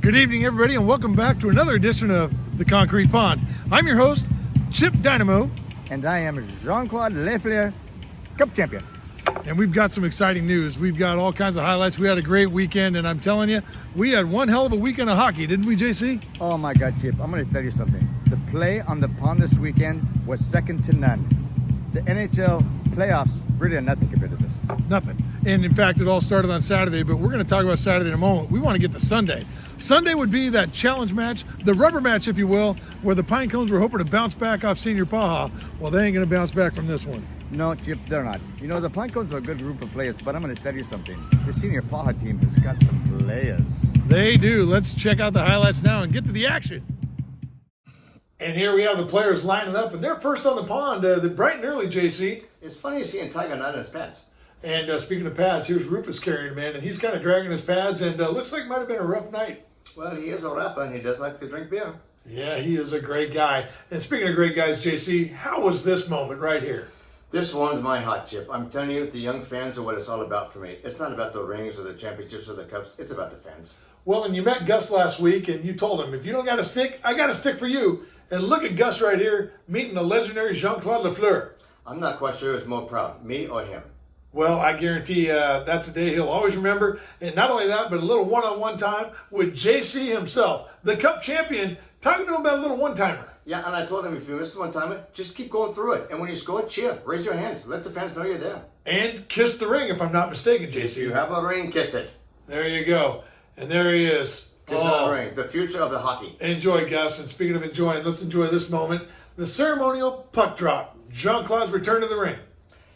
Good evening, everybody, and welcome back to another edition of The Concrete Pond. I'm your host, Chip Dynamo. And I am Jean-Claude LeFleur, Cup Champion. And we've got some exciting news. We've got all kinds of highlights. We had a great weekend, and I'm telling you, we had one hell of a weekend of hockey, didn't we, JC? Oh my God, Chip, I'm going to tell you something. The play on the pond this weekend was second to none. The NHL playoffs really are nothing compared to this. Nothing. And in fact, it all started on Saturday, but we're going to talk about Saturday in a moment. We want to get to Sunday. Sunday would be that challenge match, the rubber match, if you will, where the Pinecones were hoping to bounce back off Senior PAHA. Well, they ain't going to bounce back from this one. No, Chip, they're not. You know, the Pinecones are a good group of players, but I'm going to tell you something. The Senior PAHA team has got some players. They do. Let's check out the highlights now and get to the action. And here we have the players lining up, and they're first on the pond, bright and early, JC. It's funny seeing Tiger not in his pads. And speaking of pads, here's Rufus carrying him in, and he's kind of dragging his pads, and looks like it might have been a rough night. Well, he is a rapper, and he does like to drink beer. Yeah, he is a great guy. And speaking of great guys, JC, how was this moment right here? This warmed my heart, Chip. I'm telling you, the young fans are what it's all about for me. It's not about the rings or the championships or the cups. It's about the fans. Well, and you met Gus last week, and you told him, if you don't got a stick, I got a stick for you. And look at Gus right here, meeting the legendary Jean-Claude LeFleur. I'm not quite sure who's more proud, me or him. Well, I guarantee that's a day he'll always remember. And not only that, but a little one-on-one time with JC himself, the Cup champion, talking to him about a little one-timer. Yeah, and I told him, if you miss one timer, just keep going through it. And when you score, cheer, raise your hands, let the fans know you're there. And kiss the ring, if I'm not mistaken, JC. If you have a ring, kiss it. There you go. And there he is. Kiss the ring, the future of the hockey. Enjoy, Gus. And speaking of enjoying, let's enjoy this moment. The ceremonial puck drop. Jean-Claude's return to the ring.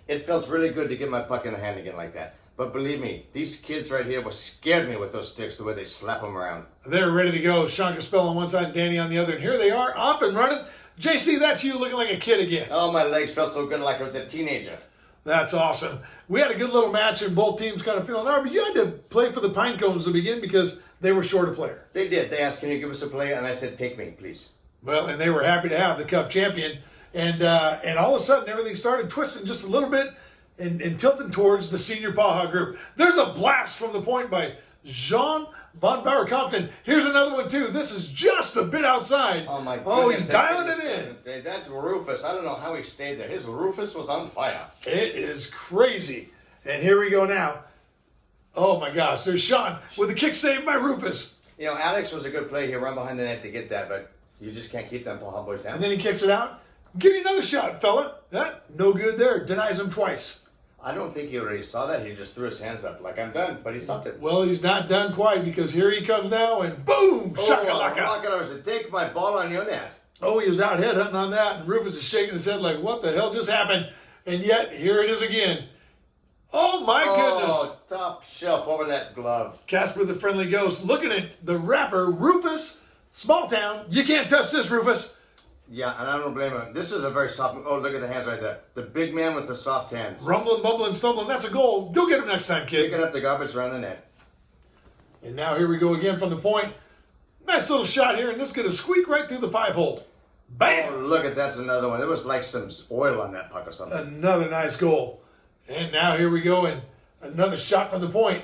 It felt really good to get my puck in the hand again like that. But believe me, these kids right here scared me with those sticks, the way they slap them around. They're ready to go. Sean Caspell on one side and Danny on the other. And here they are, off and running. JC, that's you looking like a kid again. Oh, my legs felt so good like I was a teenager. That's awesome. We had a good little match and both teams kind of feeling hard, but you had to play for the Pinecones to begin because they were short a player. They did. They asked, can you give us a player? And I said, take me, please. Well, and they were happy to have the Cup champion. And all of a sudden, everything started twisting just a little bit and tilting towards the Senior PAHA group. There's a blast from the point by Jean von Bauer-Compton. Here's another one, too. This is just a bit outside. Oh, my goodness. Oh, he's dialing it in. That Rufus, I don't know how he stayed there. His Rufus was on fire. It is crazy. And here we go now. Oh, my gosh. There's Sean with a kick saved by Rufus. You know, Alex was a good play. He ran behind the net to get that, but you just can't keep them PAHA boys down. And then he kicks it out. Give you another shot, fella. No good there. Denies him twice. I don't think he already saw that. He just threw his hands up like, I'm done, but he stopped it. Well, he's not done quite because here he comes now and boom! Shakalaka! I was to take my ball on your net. Oh, he was out headhunting on that, and Rufus is shaking his head like, what the hell just happened? And yet, here it is again. Oh, my goodness. Oh, top shelf over that glove. Casper the Friendly Ghost looking at the rapper, Rufus, small town. You can't touch this, Rufus. Yeah, and I don't blame him. This is a very soft... Oh, look at the hands right there. The big man with the soft hands. Rumbling, bumbling, stumbling. That's a goal. Go get him next time, kid. Picking up the garbage around the net. And now here we go again from the point. Nice little shot here, and this is going to squeak right through the 5-hole. Bam! Oh, look at that's another one. There was like some oil on that puck or something. Another nice goal. And now here we go, and another shot from the point.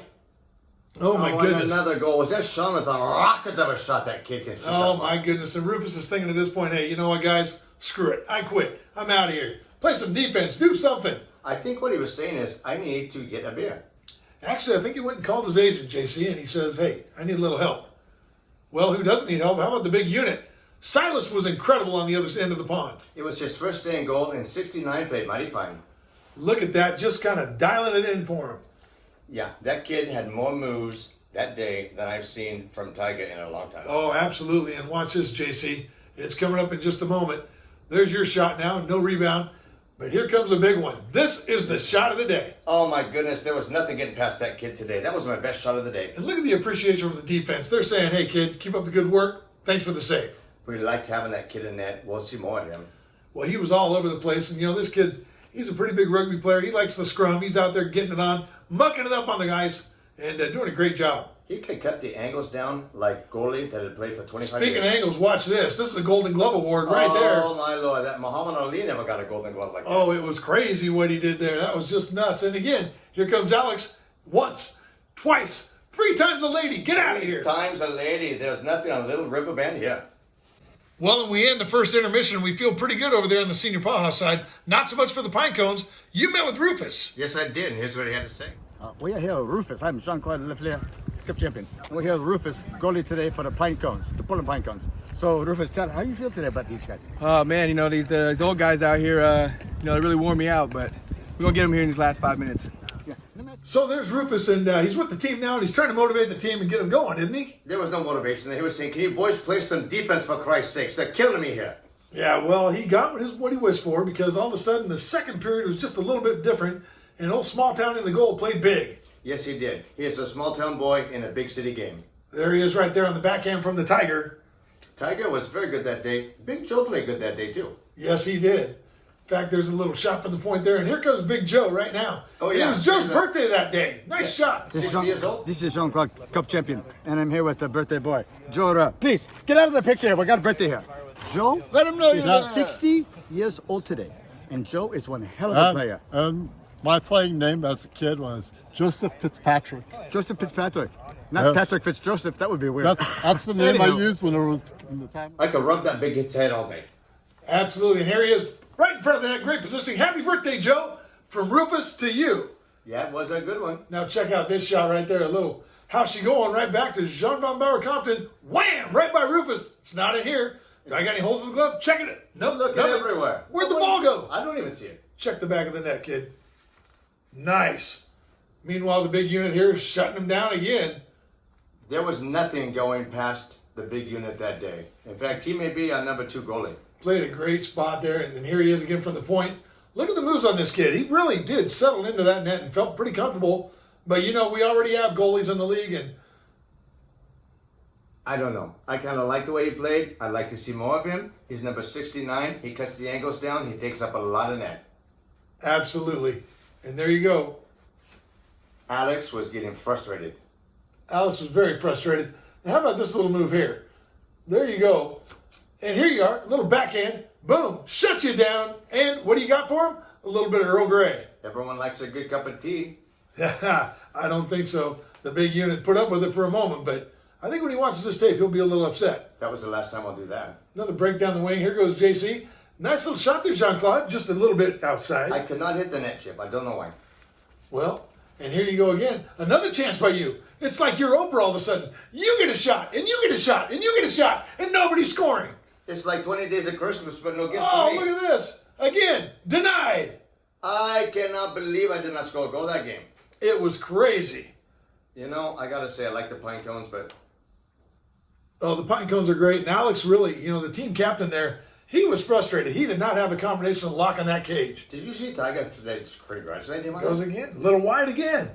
Oh, my goodness. Another goal. Was that Sean with a rocket of a shot that kid can shoot? Oh, my goodness. And Rufus is thinking at this point, hey, you know what, guys? Screw it. I quit. I'm out of here. Play some defense. Do something. I think what he was saying is, I need to get a beer. Actually, I think he went and called his agent, JC, and he says, hey, I need a little help. Well, who doesn't need help? How about the big unit? Silas was incredible on the other end of the pond. It was his first day in goal, and 69 played mighty fine. Look at that. Just kind of dialing it in for him. Yeah, that kid had more moves that day than I've seen from Tiger in a long time. Oh, absolutely. And watch this, JC. It's coming up in just a moment. There's your shot now. No rebound. But here comes a big one. This is the shot of the day. Oh, my goodness. There was nothing getting past that kid today. That was my best shot of the day. And look at the appreciation from the defense. They're saying, hey, kid, keep up the good work. Thanks for the save. We liked having that kid in net. We'll see more of him. Well, he was all over the place. And, you know, this kid, he's a pretty big rugby player. He likes the scrum. He's out there getting it on, mucking it up on the ice, and doing a great job. He could cut the angles down like goalie that had played for 25 years. Speaking of angles, watch this. This is a Golden Glove Award right there. Oh, my Lord. That Muhammad Ali never got a Golden Glove like that. Oh, it was crazy what he did there. That was just nuts. And again, here comes Alex. Once, twice, 3 times a lady. Get out of here. Times a lady. There's nothing on Little River Bend here. Well, and we end the first intermission. We feel pretty good over there on the Senior PAHA side. Not so much for the Pinecones. You met with Rufus. Yes, I did. And here's what he had to say. We are here with Rufus. I'm Jean-Claude LeFleur, Cup champion. And we're here with Rufus, goalie today for the Pinecones, the Portland Pinecones. So, Rufus, how do you feel today about these guys? Oh man, you know these old guys out here, you know, they really wore me out. But we're gonna get them here in these last 5 minutes. Yeah. So there's Rufus, and he's with the team now, and he's trying to motivate the team and get them going, isn't he? There was no motivation there. He was saying, can you boys play some defense for Christ's sakes? They're killing me here. Yeah, well, he got what he wished for, because all of a sudden the second period was just a little bit different, and old small town in the goal played big. Yes, he did. He is a small town boy in a big city game. There he is right there on the backhand from the Tiger. Tiger was very good that day. Big Joe played good that day, too. Yes, he did. In fact, there's a little shot from the point there, and here comes Big Joe right now. Oh, And yeah. it was Joe's birthday that day. Nice shot. 60 years old. This is Jean-Claude, Cup champion, and I'm here with the birthday boy, Joe. Please, get out of the picture here. We got a birthday here. Joe, Let him know is you're 60 years old today, and Joe is one hell of a player. My playing name as a kid was Joseph Fitzpatrick. Joseph Fitzpatrick. Not Yes. Patrick Fitzjoseph, that would be weird. That's the name I Anyhow. used when I was in the time. I could rub that big kid's head all day. Absolutely. And here he is right in front of that great positioning. Happy birthday, Joe, from Rufus to you. Yeah, it was a good one. Now check out this shot right there. A little how's she going right back to Jean Von Bauer Compton. Wham! Right by Rufus. It's not in here. Do I got any holes in the glove? Checking it. Nope. Look nothing. everywhere. Where'd the ball go? I don't even see it. Check the back of the net, kid. Nice. Meanwhile, the big unit here is shutting him down again. There was nothing going past the big unit that day. In fact, he may be our number 2 goalie. Played a great spot there, and here he is again from the point. Look at the moves on this kid. He really did settle into that net and felt pretty comfortable. But, you know, we already have goalies in the league, and I don't know. I kind of like the way he played. I'd like to see more of him. He's number 69. He cuts the angles down. He takes up a lot of net. absolutely. And there you go. Alex was getting frustrated. Alex was very frustrated. Now, how about this little move here? There you go. And here you are, a little backhand. Boom, shuts you down. And what do you got for him? A little bit of Earl Grey. Everyone likes a good cup of tea. I don't think so. The big unit put up with it for a moment, but I think when he watches this tape, he'll be a little upset. That was the last time I'll do that. Another break down the wing. Here goes JC. Nice little shot there, Jean-Claude. Just a little bit outside. I could not hit the net chip. I don't know why. Well, and here you go again. Another chance by you. It's like you're Oprah all of a sudden. You get a shot, and you get a shot, and you get a shot, and nobody's scoring. It's like 20 days of Christmas, but no gift Oh, for me. look at this. Again, denied. I cannot believe I did not score a goal that game. It was crazy. You know, I got to say, I like the Pinecones, but Oh, the Pinecones are great. And Alex really, you know, the team captain there, he was frustrated. He did not have a combination lock on that cage. did you see Tiger congratulate him on Goes that? again. A little wide again.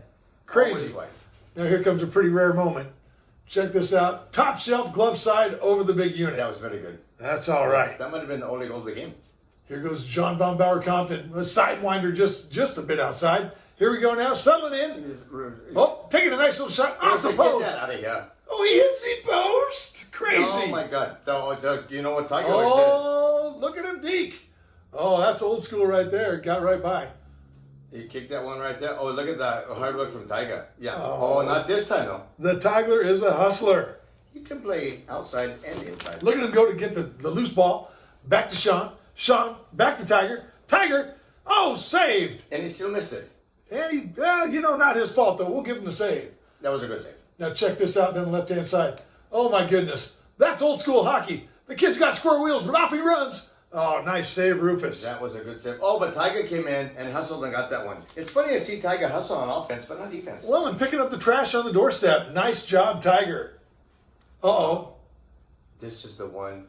Crazy. Always wide. Now here comes a pretty rare moment. Check this out. Top shelf, glove side, over the big unit. That was very good. That's all right. That might have been the only goal of the game. Here goes John Von Bauer Compton. The sidewinder just a bit outside. Here we go now. Settling in. Oh, taking a nice little shot off the Get post. that out of here. Oh, he hits the post. Crazy. Oh, my God. You know what Tiger always said? Oh, look at him deke. Oh, that's old school right there. Got right by. He kicked that one right there. Oh, look at that hard work from Tiger. Yeah. Oh, not this time, though. The Tigler is a hustler. You can play outside and inside. Look at him go to get the loose ball. Back to Sean. Sean, back to Tiger. Tiger, oh, saved. And he still missed it. And he, you know, not his fault, though. We'll give him the save. That was a good save. Now check this out down the left-hand side. Oh, my goodness. That's old school hockey. The kid's got square wheels, but off he runs. Oh, nice save, Rufus. That was a good save. Oh, but Tiger came in and hustled and got that one. It's funny to see Tiger hustle on offense, but not defense. Well, and picking up the trash on the doorstep. Nice job, Tiger. Uh-oh. This is the one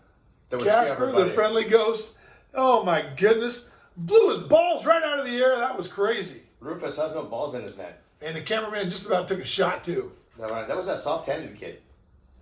that was scaring Casper, everybody. the friendly ghost. Oh, my goodness. Blew his balls right out of the air. That was crazy. Rufus has no balls in his net. And the cameraman just about took a shot, too. That was that soft-handed kid.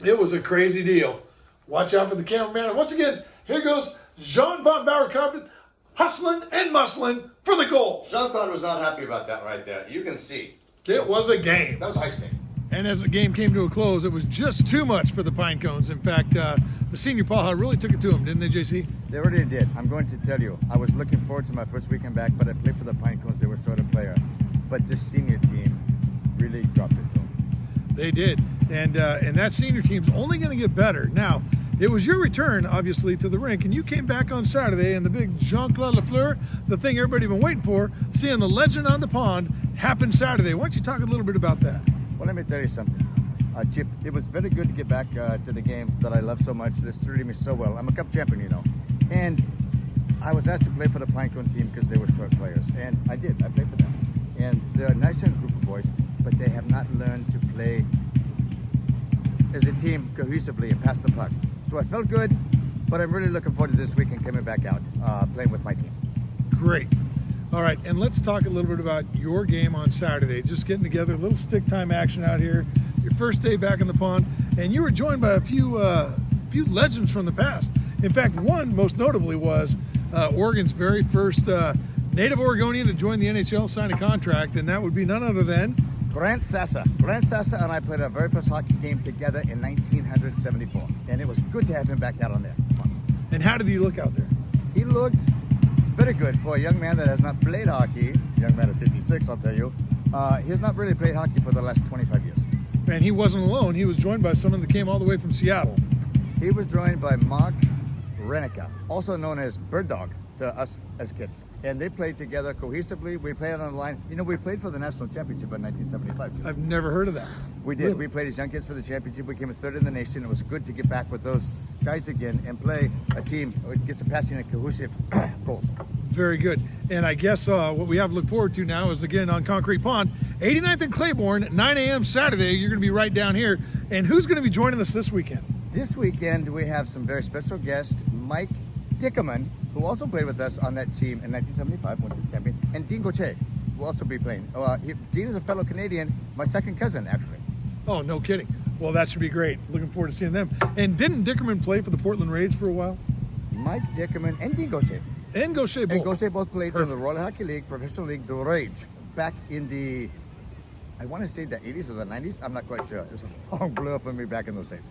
It was a crazy deal. Watch out for the cameraman. And once again, here goes Jean Von Bauer Compton hustling and muscling for the goal. Jean-Claude was not happy about that right there. You can see. It was a game. That was high stick. And as the game came to a close, it was just too much for the Pinecones. In fact, the Senior PAHA really took it to them, didn't they, JC? They already did. I'm going to tell you, I was looking forward to my first weekend back, but I played for the Pinecones. They were short a player. But this senior team really dropped it to them. They did, and that senior team's only going to get better. Now, it was your return, obviously, to the rink, and you came back on Saturday, and the big Jean-Claude LeFleur, the thing everybody been waiting for, seeing the legend on the pond, happened Saturday. Why don't you talk a little bit about that? Well, let me tell you something. Chip, it was very good to get back to the game that I love so much. This treated me so well. I'm a cup champion, you know. And I was asked to play for the Pinecone team because they were short players. And I did. I played for them. And they're a nice young group of boys, but they have not learned to play as a team cohesively and pass the puck. So I felt good, but I'm really looking forward to this weekend coming back out, playing with my team. Great. All right, and let's talk a little bit about your game on Saturday. Just getting together, a little stick time action out here. Your first day back in the pond, and you were joined by a few legends from the past. In fact, one most notably was Oregon's very first native Oregonian to join the NHL, sign a contract, and that would be none other than Grant Sassa. Grant Sassa and I played our very first hockey game together in 1974, and it was good to have him back out on there. And how did he look out there? He looked very good for a young man that has not played hockey. Young man at 56, I'll tell you. He has not really played hockey for the last 25 years. And he wasn't alone. He was joined by someone that came all the way from Seattle. He was joined by Mark Renica, also known as Bird Dog to us as kids. And they played together cohesively. We played on the line. You know, we played for the national championship in 1975 too. I've never heard of that. We did. Really? We played as young kids for the championship. We came third in the nation. It was good to get back with those guys again and play a team that gets some passionate, cohesive goals. Very good. And I guess what we have to look forward to now is, again, on Concrete Pond, 89th and Claiborne, 9 a.m. Saturday. You're going to be right down here. And who's going to be joining us this weekend? This weekend, we have some very special guests, Mike Dickerman, who also played with us on that team in 1975, went to the champion, and Dean Gauthier, who will also be playing. Dean is a fellow Canadian, my second cousin, actually. Oh, no kidding. Well, that should be great. Looking forward to seeing them. And didn't Dickerman play for the Portland Rage for a while? Mike Dickerman and Dean Gauthier. And Gauthier both. And Gauthier both played in the Royal Hockey League, Professional League, the Rage, back in the, I want to say the 80s or the 90s. I'm not quite sure. It was a long blur for me back in those days.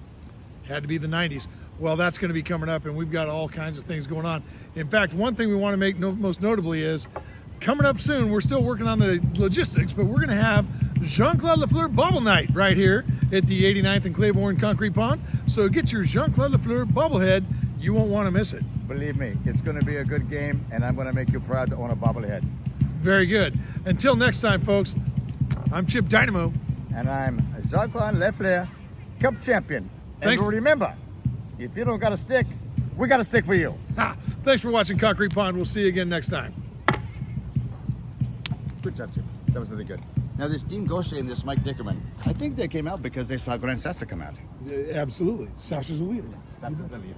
Had to be the 90s. Well, that's going to be coming up, and we've got all kinds of things going on. In fact, one thing we want to make most notably is coming up soon, we're still working on the logistics, but we're going to have Jean-Claude LeFleur Bobble Night right here at the 89th and Claiborne Concrete Pond. So get your Jean-Claude LeFleur bobblehead. You won't want to miss it. Believe me, it's going to be a good game, and I'm going to make you proud to own a bobblehead. Very good. Until next time, folks, I'm Chip Dynamo. And I'm Jean-Claude LeFleur, Cup Champion. Thanks. And remember, if you don't got a stick, we got a stick for you. Thanks for watching Concrete Pond. We'll see you again next time. Good job, Chip. That was really good. Now, this Dean Gauthier and this Mike Dickerman, I think they came out because they saw Grant Sassa come out. Absolutely. Sasha's a leader. Sasha's the leader.